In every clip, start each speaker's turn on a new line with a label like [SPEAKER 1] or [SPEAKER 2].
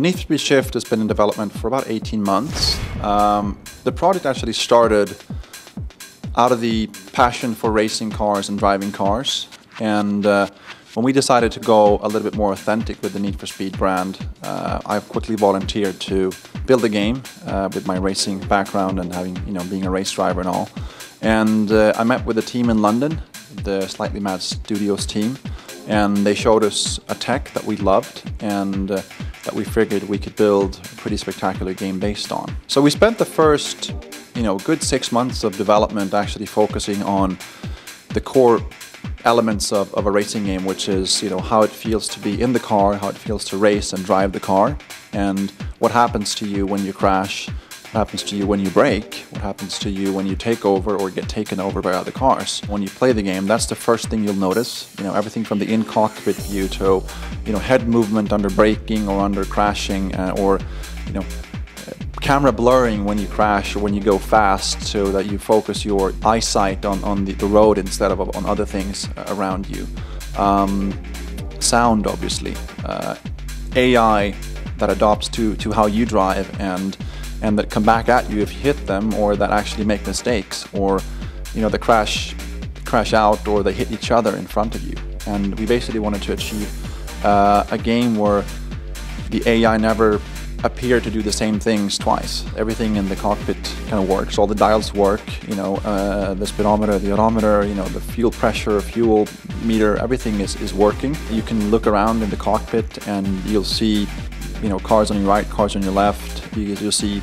[SPEAKER 1] Need for Speed Shift has been in development for about 18 months. The project actually started out of the passion for racing cars and driving cars. And when we decided to go a little bit more authentic with the Need for Speed brand, I quickly volunteered to build a game with my racing background and having, being a race driver and all. And I met with a team in London, the Slightly Mad Studios team, and they showed us a tech that we loved and that we figured we could build a pretty spectacular game based on. So we spent the first, good 6 months of development actually focusing on the core elements of a racing game, which is, how it feels to be in the car, how it feels to race and drive the car, and what happens to you when you crash, what happens to you when you brake, what happens to you when you take over or get taken over by other cars. When you play the game, that's the first thing you'll notice. Everything from the in-cockpit view to, head movement under braking or under crashing, or, camera blurring when you crash or when you go fast, so that you focus your eyesight on the road instead of on other things around you. Sound, obviously. AI that adapts to how you drive and that come back at you if you hit them, or that actually make mistakes, or they crash out, or they hit each other in front of you. And we basically wanted to achieve a game where the AI never appear to do the same things twice. Everything in the cockpit kind of works. All the dials work, the speedometer, the odometer, the fuel pressure, fuel meter, everything is working. You can look around in the cockpit and you'll see, cars on your right, cars on your left. You'll see,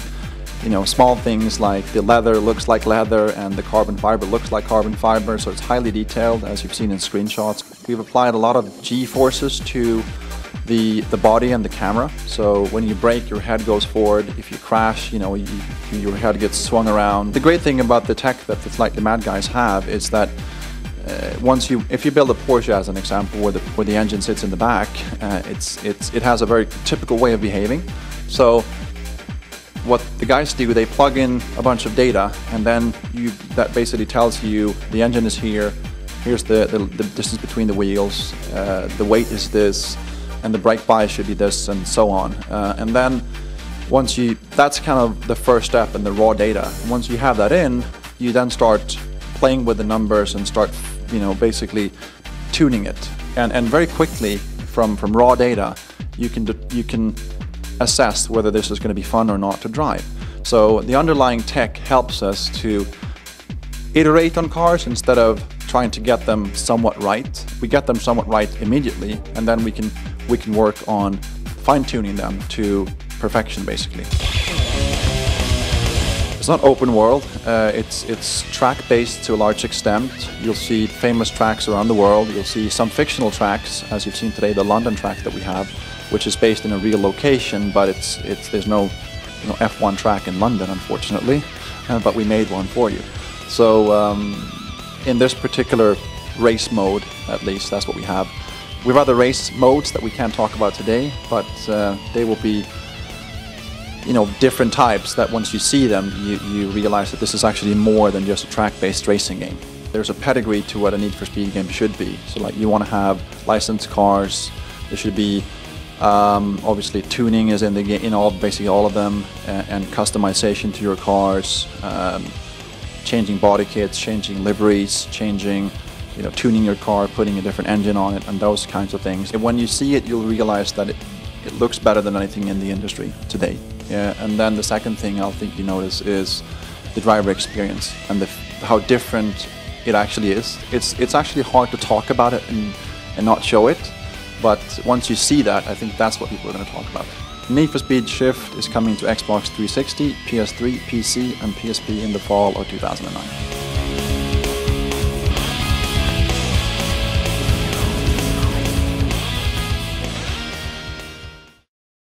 [SPEAKER 1] small things like the leather looks like leather and the carbon fiber looks like carbon fiber, so it's highly detailed, as you've seen in screenshots. We've applied a lot of G-forces to the body and the camera. So when you brake, your head goes forward. If you crash, your head gets swung around. The great thing about the tech that the Slightly Mad guys have is that if you build a Porsche as an example, where the engine sits in the back, it has a very typical way of behaving. So what the guys do, they plug in a bunch of data, and then that basically tells you the engine is here, here's the distance between the wheels, the weight is this, and the brake bias should be this, and so on. And then that's kind of the first step in the raw data. Once you have that in, you then start playing with the numbers and start, basically tuning it. And very quickly, from raw data, you can assess whether this is going to be fun or not to drive. So the underlying tech helps us to iterate on cars instead of trying to get them somewhat right. We get them somewhat right immediately, and then we can work on fine-tuning them to perfection, basically. It's not open world. It's track-based to a large extent. You'll see famous tracks around the world. You'll see some fictional tracks, as you've seen today, the London track that we have, which is based in a real location, but there's no F1 track in London, unfortunately, but we made one for you. So in this particular race mode, at least, that's what we have. We have other race modes that we can't talk about today, but they will be, different types that once you see them, you realize that this is actually more than just a track-based racing game. There's a pedigree to what a Need for Speed game should be. So, like, you want to have licensed cars. There should be, obviously, tuning is in the game, basically all of them, and customization to your cars, changing body kits, changing liveries, tuning your car, putting a different engine on it, and those kinds of things. And when you see it, you'll realize that it looks better than anything in the industry today. And then the second thing I think you notice is the driver experience and how different it actually is. It's actually hard to talk about it and not show it, but once you see that, I think that's what people are going to talk about. Need for Speed Shift is coming to Xbox 360, PS3, PC, and PSP in the fall of 2009.